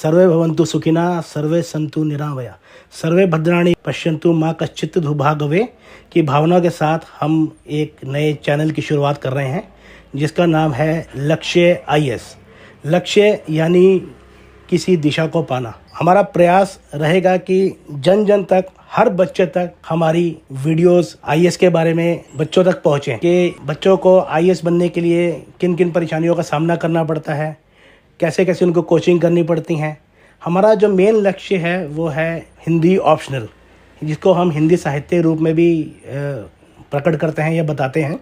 सर्वे भवन्तु सुखिनः सर्वे सन्तु निरामया सर्वे भद्राणि पश्यन्तु माँ कश्चित् दुर्भाग्यवे की भावना के साथ हम एक नए चैनल की शुरुआत कर रहे हैं जिसका नाम है लक्ष्य आईएएस। लक्ष्य यानी किसी दिशा को पाना। हमारा प्रयास रहेगा कि जन जन तक, हर बच्चे तक हमारी वीडियोस आईएएस के बारे में बच्चों तक पहुँचें कि बच्चों को आईएएस बनने के लिए किन किन परेशानियों का सामना करना पड़ता है, कैसे कैसे उनको कोचिंग करनी पड़ती हैं। हमारा जो मेन लक्ष्य है वो है हिंदी ऑप्शनल, जिसको हम हिंदी साहित्य रूप में भी प्रकट करते हैं या बताते हैं।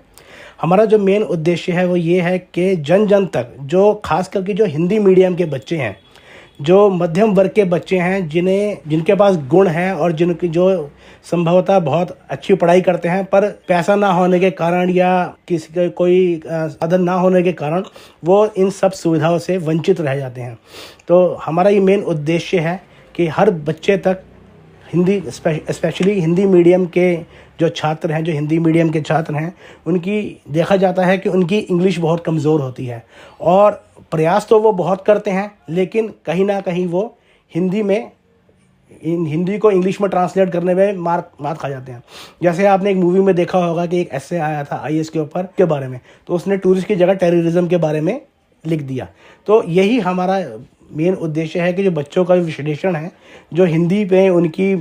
हमारा जो मेन उद्देश्य है वो ये है कि जन जन तक, जो खास करके जो हिंदी मीडियम के बच्चे हैं, जो मध्यम वर्ग के बच्चे हैं, जिनके पास गुण हैं और जो संभवतः बहुत अच्छी पढ़ाई करते हैं पर पैसा ना होने के कारण या किसी का कोई साधन ना होने के कारण वो इन सब सुविधाओं से वंचित रह जाते हैं। तो हमारा ये मेन उद्देश्य है कि हर बच्चे तक हिंदी, स्पेशली हिंदी मीडियम के जो छात्र हैं, जो हिंदी मीडियम के छात्र हैं, उनकी देखा जाता है कि उनकी इंग्लिश बहुत कमज़ोर होती है और प्रयास तो वो बहुत करते हैं लेकिन कहीं ना कहीं वो हिंदी को इंग्लिश में ट्रांसलेट करने में मार खा जाते हैं। जैसे आपने एक मूवी में देखा होगा कि एक एस्से आया था आईएएस के ऊपर के बारे में, तो उसने टूरिस्ट की जगह टेररिज्म के बारे में लिख दिया। तो यही हमारा मेन उद्देश्य है कि जो बच्चों का विश्लेषण है, जो हिंदी पे उनकी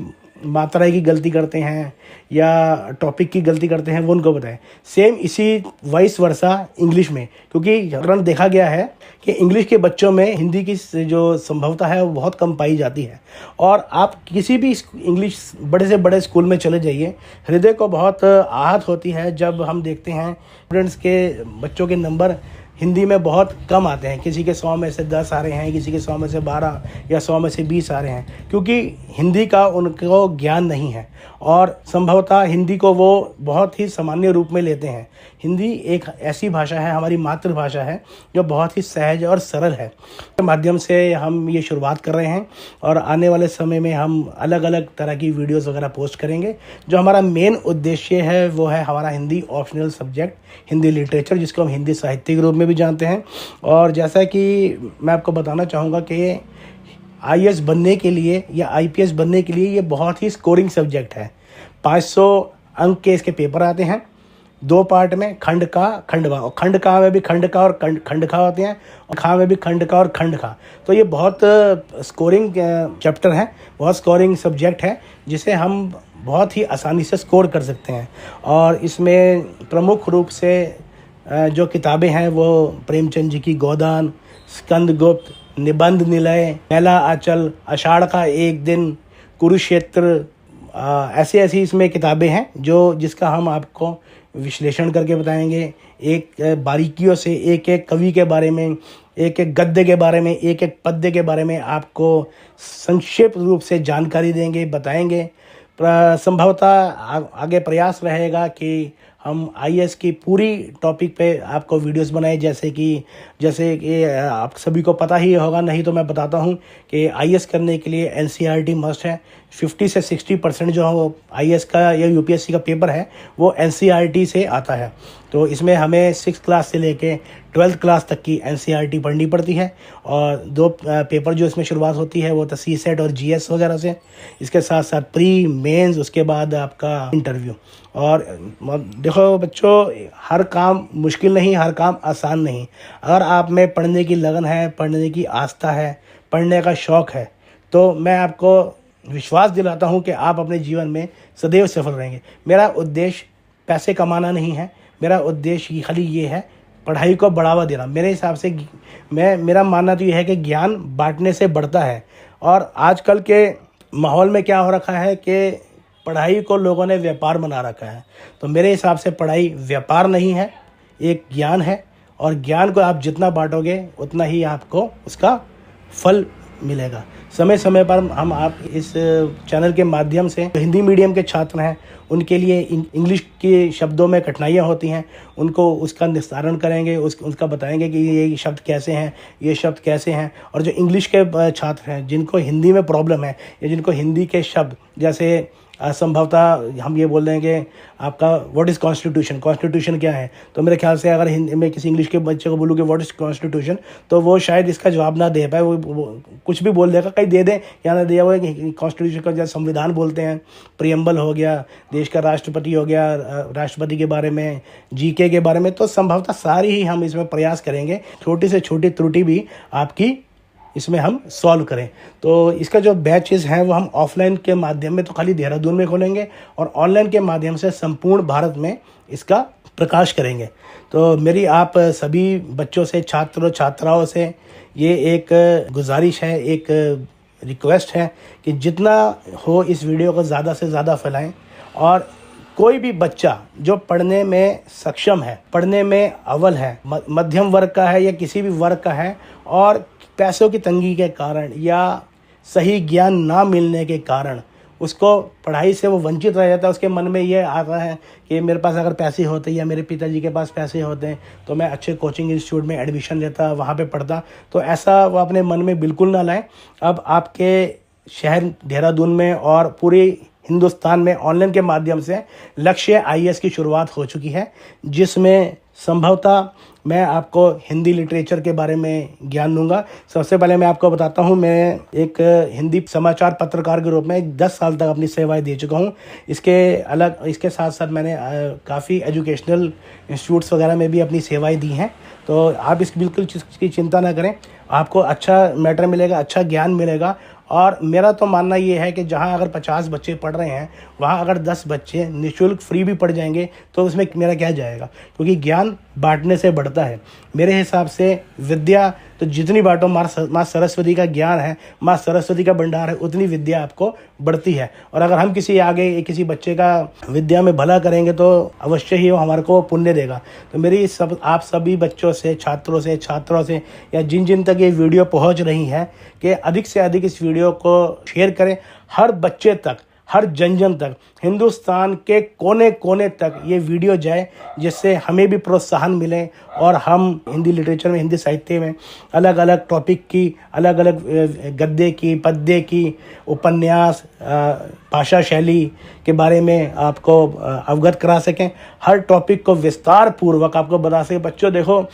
मात्रा की गलती करते हैं या टॉपिक की गलती करते हैं, वो उनको बताएं। सेम इसी वाइस वर्सा इंग्लिश में, क्योंकि तुरंत देखा गया है कि इंग्लिश के बच्चों में हिंदी की जो संभवता है वो बहुत कम पाई जाती है। और आप किसी भी इंग्लिश बड़े से बड़े स्कूल में चले जाइए, हृदय को बहुत आहत होती है जब हम देखते हैं स्टूडेंट्स के बच्चों के नंबर हिंदी में बहुत कम आते हैं। किसी के 100 में से 10 आ रहे हैं, किसी के 100 में से 12 या 100 में से 20 आ रहे हैं, क्योंकि हिंदी का उनको ज्ञान नहीं है और संभवतः हिंदी को वो बहुत ही सामान्य रूप में लेते हैं। हिंदी एक ऐसी भाषा है, हमारी मातृभाषा है, जो बहुत ही सहज और सरल है। के माध्यम से हम ये शुरुआत कर रहे हैं और आने वाले समय में हम अलग अलग तरह की वीडियोस वगैरह पोस्ट करेंगे। जो हमारा मेन उद्देश्य है वो है हमारा Hindi optional subject, Hindi literature, जिसको हम हिंदी साहित्य के रूप में भी जानते हैं। और जैसा कि मैं आपको बताना चाहूँगा कि आईएएस बनने के लिए या आईपीएस बनने के लिए ये बहुत ही स्कोरिंग सब्जेक्ट है। 500 अंक के इसके पेपर आते हैं, 2 पार्ट में, खंड का, खंडवा। और खंड का में भी खंड का और खंड खा होते हैं, और खा में भी खंड का और खंड खा। तो ये बहुत स्कोरिंग चैप्टर है, बहुत स्कोरिंग सब्जेक्ट है, जिसे हम बहुत ही आसानी से स्कोर कर सकते हैं। और इसमें प्रमुख रूप से जो किताबें हैं वो प्रेमचंद जी की गोदान, स्कंदगुप्त, निबंध निलय, मैला आंचल, आषाढ़ का एक दिन, कुरुक्षेत्र, ऐसी ऐसी इसमें किताबें हैं जिसका हम आपको विश्लेषण करके बताएंगे। एक बारीकियों से एक एक कवि के बारे में, एक एक गद्य के बारे में, एक एक पद्य के बारे में आपको संक्षिप्त रूप से जानकारी देंगे, बताएंगे। संभवतः आगे प्रयास रहेगा कि हम आईएएस की पूरी टॉपिक पे आपको वीडियोस बनाए, जैसे कि आप सभी को पता ही होगा, नहीं तो मैं बताता हूँ कि आईएएस करने के लिए एनसीईआरटी मस्ट है। 50 से 60% जो आईएएस का या यूपीएससी का पेपर है वो एनसीईआरटी से आता है। तो इसमें हमें 6th क्लास से लेके 12th क्लास तक की एनसीईआरटी पढ़नी पड़ती है। और 2 पेपर जो इसमें शुरुआत होती है वो तो सीसेट और जीएस वगैरह से, इसके साथ साथ प्री मेंस, उसके बाद आपका इंटरव्यू। और देखो बच्चों, हर काम मुश्किल नहीं, हर काम आसान नहीं। अगर आप में पढ़ने की लगन है, पढ़ने की आस्था है, पढ़ने का शौक़ है, तो मैं आपको विश्वास दिलाता हूँ कि आप अपने जीवन में सदैव सफल रहेंगे। मेरा उद्देश्य पैसे कमाना नहीं है, मेरा उद्देश्य खाली ये है पढ़ाई को बढ़ावा देना। मेरे हिसाब से मेरा मानना तो ये है कि ज्ञान बांटने से बढ़ता है। और आजकल के माहौल में क्या हो रखा है कि पढ़ाई को लोगों ने व्यापार बना रखा है। तो मेरे हिसाब से पढ़ाई व्यापार नहीं है, एक ज्ञान है, और ज्ञान को आप जितना बांटोगे उतना ही आपको उसका फल मिलेगा। समय समय पर हम आप इस चैनल के माध्यम से हिंदी मीडियम के छात्र हैं, उनके लिए इंग्लिश के शब्दों में कठिनाइयाँ होती हैं, उनको उसका निस्तारण करेंगे, उसका बताएंगे कि ये शब्द कैसे हैं, ये शब्द कैसे हैं। और जो इंग्लिश के छात्र हैं, जिनको हिंदी में प्रॉब्लम है या जिनको हिंदी के शब्द जैसे संभवतः हम ये बोल देंगे आपका व्हाट इज़ कॉन्स्टिट्यूशन, कॉन्स्टिट्यूशन क्या है। तो मेरे ख्याल से अगर हिंदी में किसी इंग्लिश के बच्चे को बोलूँ कि व्हाट इज़ कॉन्स्टिट्यूशन, तो वो शायद इसका जवाब ना दे पाए, वो कुछ भी बोल देगा, कहीं दे दें या ना दिया हुआ है। कॉन्स्टिट्यूशन का जैसे संविधान बोलते हैं, प्रियम्बल हो गया, देश का राष्ट्रपति हो गया, राष्ट्रपति के बारे में, जीके के बारे में, तो संभवतः सारी ही हम इसमें प्रयास करेंगे, छोटी से छोटी त्रुटि भी आपकी इसमें हम सॉल्व करें। तो इसका जो बैचेस हैं वो हम ऑफलाइन के माध्यम में तो खाली देहरादून में खोलेंगे और ऑनलाइन के माध्यम से संपूर्ण भारत में इसका प्रकाश करेंगे। तो मेरी आप सभी बच्चों से, छात्रों छात्राओं से ये एक गुजारिश है, एक रिक्वेस्ट है कि जितना हो इस वीडियो को ज़्यादा से ज़्यादा फैलाएं। और कोई भी बच्चा जो पढ़ने में सक्षम है, पढ़ने में अव्वल है, मध्यम वर्ग का है या किसी भी वर्ग का है, और पैसों की तंगी के कारण या सही ज्ञान ना मिलने के कारण उसको पढ़ाई से वो वंचित रह जाता है, उसके मन में ये आता है कि मेरे पास अगर पैसे होते या मेरे पिताजी के पास पैसे होते तो मैं अच्छे कोचिंग इंस्टीट्यूट में एडमिशन लेता, वहाँ पे पढ़ता। तो ऐसा वो अपने मन में बिल्कुल ना लाएं। अब आपके शहर देहरादून में और पूरे हिंदुस्तान में ऑनलाइन के माध्यम से लक्ष्य आईएएस की शुरुआत हो चुकी है, जिसमें संभवतः मैं आपको हिंदी लिटरेचर के बारे में ज्ञान दूंगा। सबसे पहले मैं आपको बताता हूं, मैं एक हिंदी समाचार पत्रकार के रूप में 10 साल तक अपनी सेवाएं दे चुका हूं। इसके साथ साथ मैंने काफ़ी एजुकेशनल इंस्टीट्यूट्स वगैरह में भी अपनी सेवाएं दी हैं। तो आप इस बिल्कुल की चिंता ना करें, आपको अच्छा मैटर मिलेगा, अच्छा ज्ञान मिलेगा। और मेरा तो मानना ये है कि जहाँ अगर 50 बच्चे पढ़ रहे हैं, वहाँ अगर 10 बच्चे निःशुल्क फ्री भी पढ़ जाएंगे तो उसमें मेरा क्या जाएगा, क्योंकि ज्ञान बांटने से बढ़ता है। मेरे हिसाब से विद्या तो जितनी बांटो, माँ सरस्वती का ज्ञान है, माँ सरस्वती का भंडार है, उतनी विद्या आपको बढ़ती है। और अगर हम किसी बच्चे का विद्या में भला करेंगे तो अवश्य ही वो हमारे को पुण्य देगा। तो मेरी आप सभी बच्चों से, छात्रों से या जिन तक ये वीडियो पहुंच रही है कि अधिक से अधिक इस वीडियो को शेयर करें, हर बच्चे तक, हर जन तक, हिंदुस्तान के कोने कोने तक ये वीडियो जाए, जिससे हमें भी प्रोत्साहन मिले और हम हिंदी लिटरेचर में, हिंदी साहित्य में अलग अलग टॉपिक की, अलग अलग गद्य की, पद्य की, उपन्यास, भाषा शैली के बारे में आपको अवगत करा सकें। हर टॉपिक को विस्तार पूर्वक आपको बता सकें। बच्चों देखो,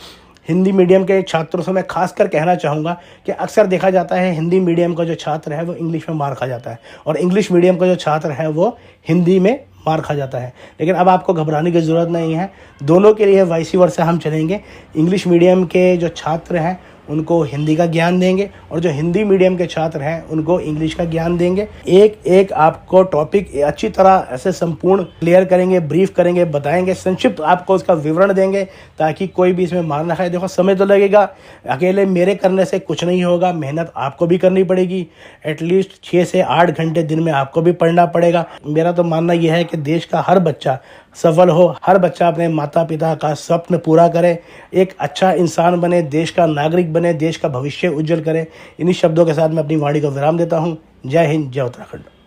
हिंदी मीडियम के छात्रों से मैं खासकर कहना चाहूँगा कि अक्सर देखा जाता है हिंदी मीडियम का जो छात्र है वो इंग्लिश में मार खा जाता है, और इंग्लिश मीडियम का जो छात्र है वो हिंदी में मार खा जाता है। लेकिन अब आपको घबराने की ज़रूरत नहीं है, दोनों के लिए वाइस वर्सा हम चलेंगे। इंग्लिश मीडियम के जो छात्र हैं उनको हिंदी का ज्ञान देंगे, और जो हिंदी मीडियम के छात्र हैं उनको इंग्लिश का ज्ञान देंगे। एक आपको टॉपिक अच्छी तरह ऐसे संपूर्ण क्लियर करेंगे, ब्रीफ करेंगे, बताएंगे, संक्षिप्त आपको उसका विवरण देंगे, ताकि कोई भी इसमें मार ना खाए। देखो, समय तो लगेगा, अकेले मेरे करने से कुछ नहीं होगा, मेहनत आपको भी करनी पड़ेगी। एटलीस्ट 6 से 8 घंटे दिन में आपको भी पढ़ना पड़ेगा। मेरा तो मानना यह है कि देश का हर बच्चा सफल हो, हर बच्चा अपने माता पिता का स्वप्न पूरा करे, एक अच्छा इंसान बने, देश का नागरिक बने, देश का भविष्य उज्जवल करे। इन्हीं शब्दों के साथ मैं अपनी वाणी को विराम देता हूँ। जय हिंद, जय उत्तराखंड।